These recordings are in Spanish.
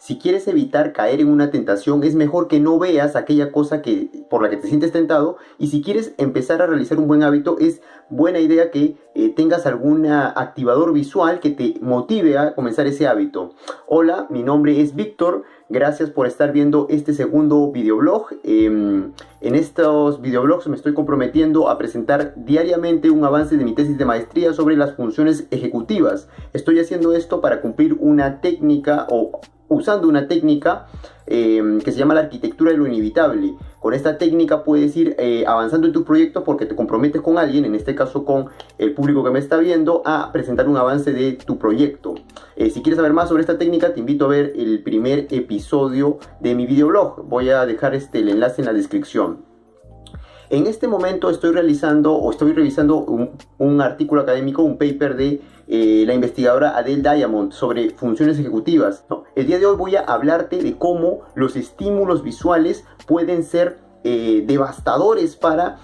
Si quieres evitar caer en una tentación, es mejor que no veas aquella cosa por la que te sientes tentado. Y si quieres empezar a realizar un buen hábito, es buena idea que tengas algún activador visual que te motive a comenzar ese hábito. Hola, mi nombre es Víctor. Gracias por estar viendo este segundo videoblog. En estos videoblogs me estoy comprometiendo a presentar diariamente un avance de mi tesis de maestría sobre las funciones ejecutivas. Estoy haciendo esto para cumplir una técnica o usando una técnica que se llama la arquitectura de lo inevitable. Con esta técnica puedes ir avanzando en tus proyectos porque te comprometes con alguien, en este caso con el público que me está viendo, a presentar un avance de tu proyecto. Si quieres saber más sobre esta técnica, te invito a ver el primer episodio de mi videoblog. Voy a dejar el enlace en la descripción. En este momento estoy revisando un artículo académico, un paper de la investigadora Adele Diamond sobre funciones ejecutivas. El día de hoy voy a hablarte de cómo los estímulos visuales pueden ser devastadores para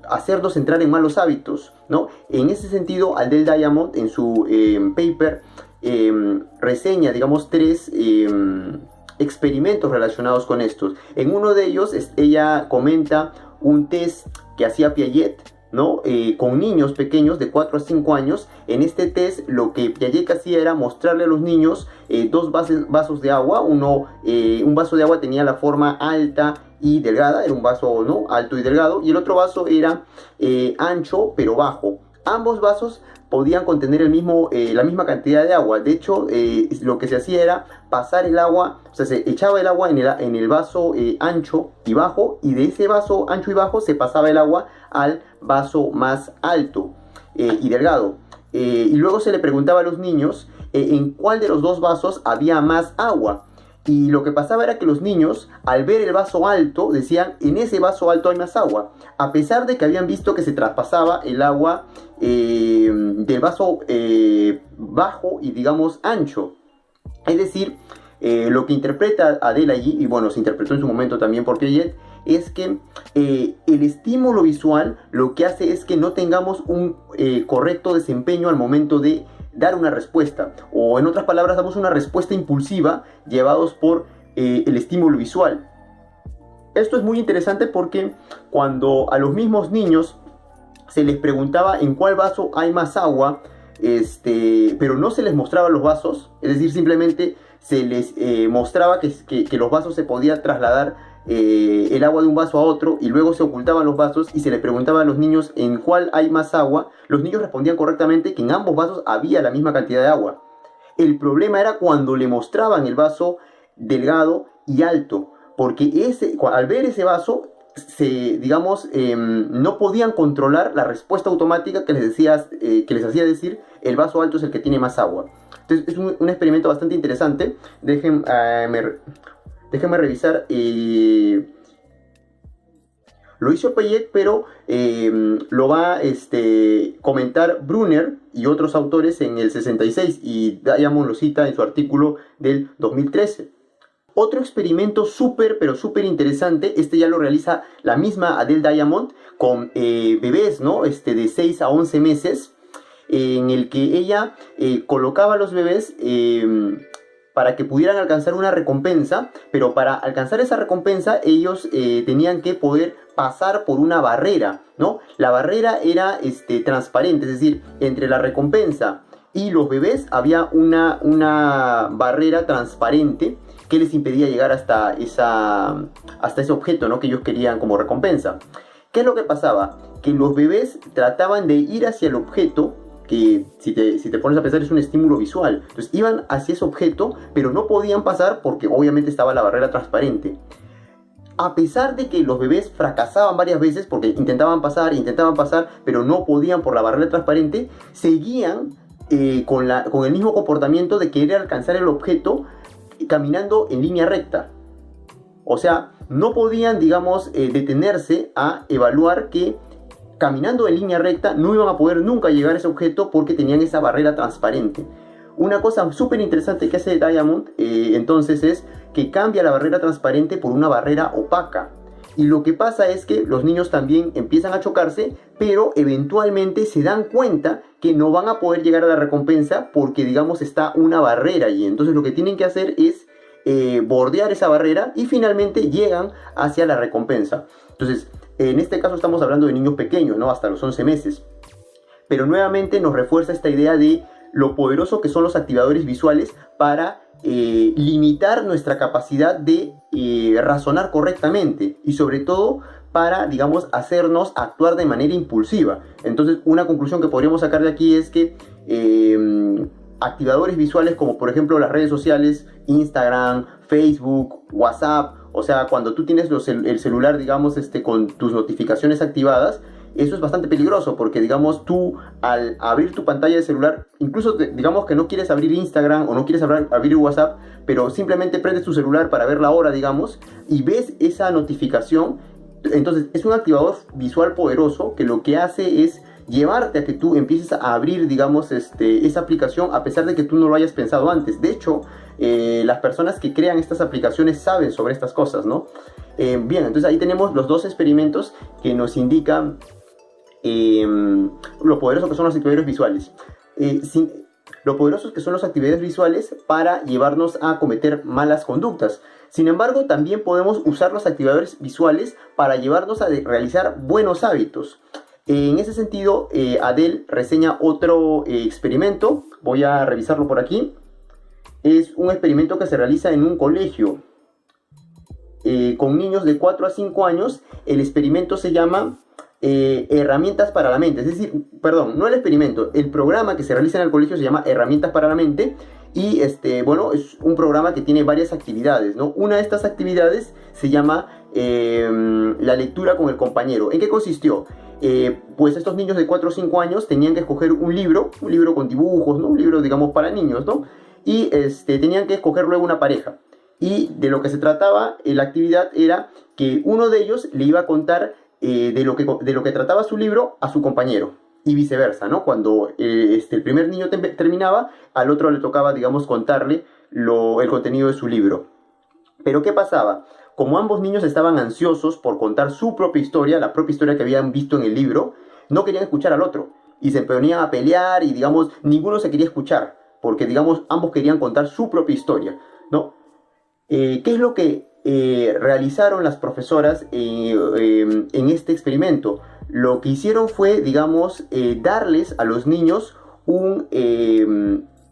hacernos entrar en malos hábitos, ¿no? En ese sentido, Adele Diamond en su paper reseña, digamos, 3 experimentos relacionados con estos. En uno de ellos ella comenta un test que hacía Piaget, ¿no? Con niños pequeños de 4 a 5 años. En este test lo que Piaget hacía era mostrarle a los niños 2 vasos de agua. Un vaso de agua tenía la forma alta y delgada, era un vaso, ¿no?, alto y delgado, y el otro vaso era ancho pero bajo. Ambos vasos podían contener la misma cantidad de agua. De hecho, lo que se hacía era pasar el agua, o sea, se echaba el agua en el vaso ancho y bajo, y de ese vaso ancho y bajo se pasaba el agua al vaso más alto y delgado. Y luego se le preguntaba a los niños en cuál de los 2 vasos había más agua. Y lo que pasaba era que los niños, al ver el vaso alto, decían: en ese vaso alto hay más agua, a pesar de que habían visto que se traspasaba el agua del vaso bajo y, digamos, ancho. Es decir, lo que interpreta Adele allí, y bueno, se interpretó en su momento también por Piaget, es que el estímulo visual lo que hace es que no tengamos un correcto desempeño al momento de dar una respuesta, o en otras palabras, damos una respuesta impulsiva llevados por el estímulo visual. Esto es muy interesante porque cuando a los mismos niños se les preguntaba en cuál vaso hay más agua, pero no se les mostraba los vasos, es decir, simplemente se les mostraba que los vasos se podía trasladar el agua de un vaso a otro, y luego se ocultaban los vasos y se les preguntaba a los niños en cuál hay más agua. Los niños respondían correctamente que en ambos vasos había la misma cantidad de agua. El problema era cuando le mostraban el vaso delgado y alto, porque al ver ese vaso, no podían controlar la respuesta automática que les hacía decir: el vaso alto es el que tiene más agua. Entonces es un experimento bastante interesante. Déjenme revisar. Lo hizo Piaget, pero lo va a comentar Brunner y otros autores en el 66, y Diamond lo cita en su artículo del 2013. Otro experimento súper interesante, ya lo realiza la misma Adele Diamond con bebés, ¿no? De 6 a 11 meses, en el que ella colocaba a los bebés para que pudieran alcanzar una recompensa, pero para alcanzar esa recompensa ellos tenían que poder pasar por una barrera, ¿no? La barrera era transparente, es decir, entre la recompensa y los bebés había una barrera transparente que les impedía llegar hasta ese objeto, ¿no?, que ellos querían como recompensa. ¿Qué es lo que pasaba? Que los bebés trataban de ir hacia el objeto, que si te pones a pensar es un estímulo visual. Entonces iban hacia ese objeto, pero no podían pasar porque obviamente estaba la barrera transparente. A pesar de que los bebés fracasaban varias veces porque intentaban pasar, pero no podían por la barrera transparente, seguían con el mismo comportamiento de querer alcanzar el objeto caminando en línea recta. O sea, no podían, digamos, detenerse a evaluar que caminando en línea recta no iban a poder nunca llegar a ese objeto porque tenían esa barrera transparente. Una cosa súper interesante que hace Diamond entonces es que cambia la barrera transparente por una barrera opaca. Y lo que pasa es que los niños también empiezan a chocarse, pero eventualmente se dan cuenta que no van a poder llegar a la recompensa porque, digamos, está una barrera allí. Entonces lo que tienen que hacer es bordear esa barrera y finalmente llegan hacia la recompensa. Entonces, en este caso estamos hablando de niños pequeños, ¿no? Hasta los 11 meses. Pero nuevamente nos refuerza esta idea de lo poderoso que son los activadores visuales para limitar nuestra capacidad de razonar correctamente y sobre todo para, digamos, hacernos actuar de manera impulsiva. Entonces, una conclusión que podríamos sacar de aquí es que activadores visuales como por ejemplo las redes sociales, Instagram, Facebook, WhatsApp, o sea, cuando tú tienes el celular, digamos, con tus notificaciones activadas, eso es bastante peligroso porque, digamos, tú al abrir tu pantalla de celular, incluso digamos que no quieres abrir Instagram o no quieres abrir WhatsApp, pero simplemente prendes tu celular para ver la hora, digamos, y ves esa notificación. Entonces es un activador visual poderoso que lo que hace es llevarte a que tú empieces a abrir, digamos, esa aplicación a pesar de que tú no lo hayas pensado antes. De hecho, las personas que crean estas aplicaciones saben sobre estas cosas, ¿no? Bien, entonces ahí tenemos los dos experimentos que nos indican lo poderoso que son los activadores visuales. Lo poderosos que son los activadores visuales para llevarnos a cometer malas conductas. Sin embargo, también podemos usar los activadores visuales para llevarnos a realizar buenos hábitos. En ese sentido, Adele reseña otro experimento. Voy a revisarlo por aquí. Es un experimento que se realiza en un colegio con niños de 4 a 5 años. El experimento se llama Herramientas para la Mente. Es decir, perdón, no el experimento, el programa que se realiza en el colegio se llama Herramientas para la Mente. Y bueno, es un programa que tiene varias actividades, ¿no? Una de estas actividades se llama la lectura con el compañero. ¿En qué consistió? Pues estos niños de 4 o 5 años tenían que escoger un libro con dibujos, ¿no? Un libro, digamos, para niños, ¿no? Y tenían que escoger luego una pareja. Y de lo que se trataba, la actividad era que uno de ellos le iba a contar de lo que trataba su libro a su compañero. Y viceversa, ¿no? Cuando el primer niño terminaba, al otro le tocaba, digamos, contarle el contenido de su libro. Pero ¿qué pasaba? Como ambos niños estaban ansiosos por contar su propia historia, la propia historia que habían visto en el libro, no querían escuchar al otro. Y se ponían a pelear y, digamos, ninguno se quería escuchar. Porque, digamos, ambos querían contar su propia historia, ¿no? ¿Qué es lo que realizaron las profesoras en este experimento? Lo que hicieron fue, digamos, darles a los niños un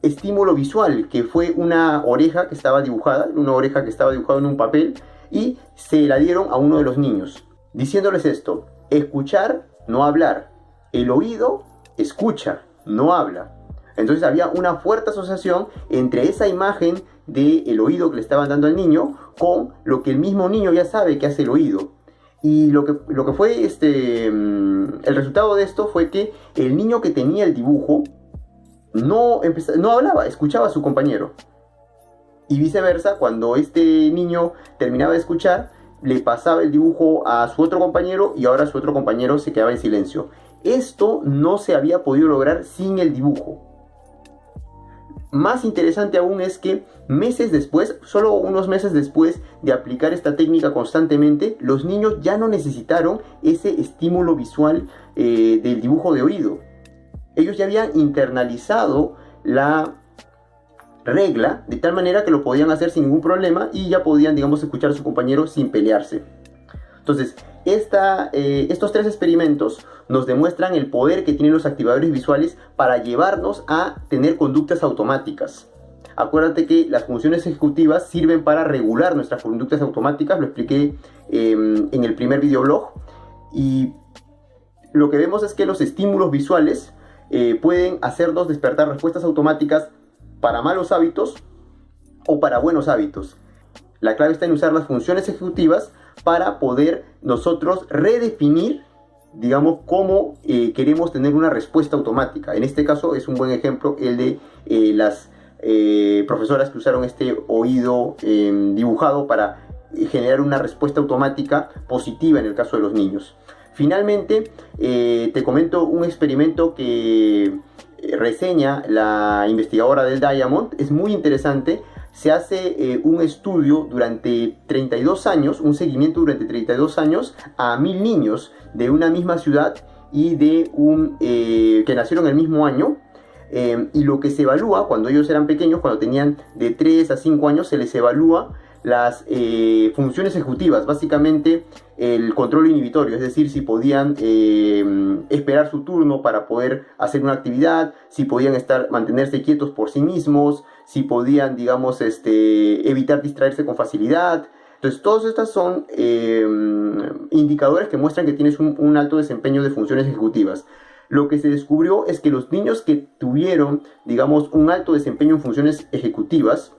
estímulo visual, que fue una oreja que estaba dibujada en un papel, y se la dieron a uno de los niños, diciéndoles esto: escuchar, no hablar. El oído escucha, no habla. Entonces había una fuerte asociación entre esa imagen del oído que le estaban dando al niño con lo que el mismo niño ya sabe que hace el oído. Y lo que fue el resultado de esto fue que el niño que tenía el dibujo no hablaba, escuchaba a su compañero. Y viceversa, cuando este niño terminaba de escuchar, le pasaba el dibujo a su otro compañero y ahora su otro compañero se quedaba en silencio. Esto no se había podido lograr sin el dibujo. Más interesante aún es que meses después, solo unos meses después de aplicar esta técnica constantemente, los niños ya no necesitaron ese estímulo visual del dibujo de oído. Ellos ya habían internalizado la regla de tal manera que lo podían hacer sin ningún problema y ya podían, digamos, escuchar a su compañero sin pelearse. Entonces, estos tres experimentos nos demuestran el poder que tienen los activadores visuales para llevarnos a tener conductas automáticas. Acuérdate que las funciones ejecutivas sirven para regular nuestras conductas automáticas, lo expliqué en el primer videoblog, y lo que vemos es que los estímulos visuales pueden hacernos despertar respuestas automáticas para malos hábitos o para buenos hábitos. La clave está en usar las funciones ejecutivas para poder nosotros redefinir, digamos, cómo queremos tener una respuesta automática. En este caso es un buen ejemplo el de las profesoras que usaron este oído dibujado para generar una respuesta automática positiva en el caso de los niños. Finalmente, te comento un experimento que reseña la investigadora del Diamond. Es muy interesante. Se hace un estudio durante 32 años, un seguimiento durante 32 años a 1000 niños de una misma ciudad y que nacieron el mismo año. Y lo que se evalúa cuando ellos eran pequeños, cuando tenían de 3 a 5 años, se les evalúa las funciones ejecutivas, básicamente el control inhibitorio, es decir, si podían esperar su turno para poder hacer una actividad, si podían mantenerse quietos por sí mismos, si podían, digamos, evitar distraerse con facilidad. Entonces, todos estos son indicadores que muestran que tienes un alto desempeño de funciones ejecutivas. Lo que se descubrió es que los niños que tuvieron, digamos, un alto desempeño en funciones ejecutivas,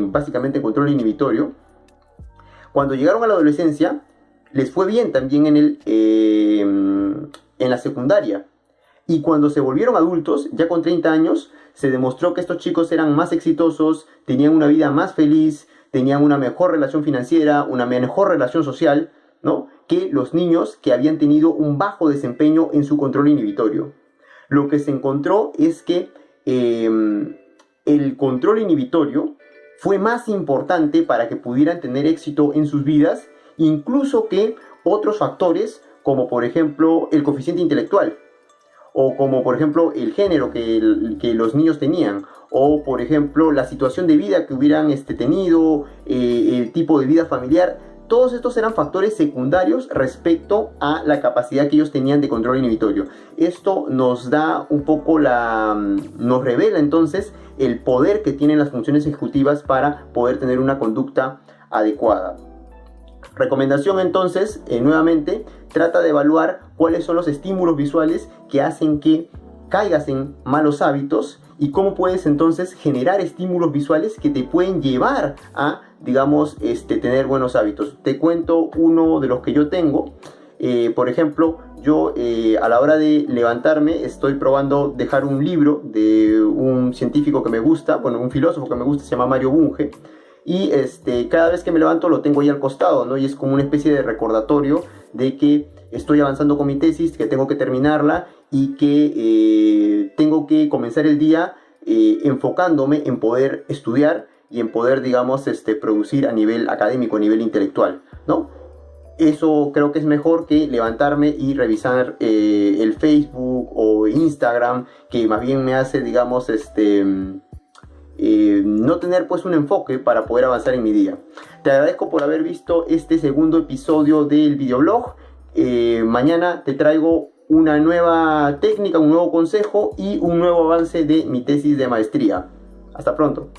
básicamente en control inhibitorio, cuando llegaron a la adolescencia, les fue bien también en la secundaria. Y cuando se volvieron adultos, ya con 30 años, se demostró que estos chicos eran más exitosos, tenían una vida más feliz, tenían una mejor relación financiera, una mejor relación social, ¿no?, que los niños que habían tenido un bajo desempeño en su control inhibitorio. Lo que se encontró es que el control inhibitorio fue más importante para que pudieran tener éxito en sus vidas, incluso que otros factores, como por ejemplo el coeficiente intelectual, o como por ejemplo el género que los niños tenían, o por ejemplo la situación de vida que hubieran tenido, el tipo de vida familiar. Todos estos eran factores secundarios respecto a la capacidad que ellos tenían de control inhibitorio. Esto nos da un poco nos revela entonces el poder que tienen las funciones ejecutivas para poder tener una conducta adecuada. Recomendación entonces, nuevamente, trata de evaluar cuáles son los estímulos visuales que hacen que caigas en malos hábitos y cómo puedes entonces generar estímulos visuales que te pueden llevar a, digamos, tener buenos hábitos. Te cuento uno de los que yo tengo. Por ejemplo, yo a la hora de levantarme estoy probando dejar un libro de un científico que me gusta, bueno, un filósofo que me gusta, se llama Mario Bunge. Y cada vez que me levanto lo tengo ahí al costado, ¿no? Y es como una especie de recordatorio de que estoy avanzando con mi tesis, que tengo que terminarla y que tengo que comenzar el día enfocándome en poder estudiar y en poder, digamos, producir a nivel académico, a nivel intelectual, ¿no? Eso creo que es mejor que levantarme y revisar el Facebook o Instagram, que más bien me hace, digamos, no tener pues un enfoque para poder avanzar en mi día. Te agradezco por haber visto este segundo episodio del videoblog. Mañana te traigo una nueva técnica, un nuevo consejo y un nuevo avance de mi tesis de maestría. Hasta pronto.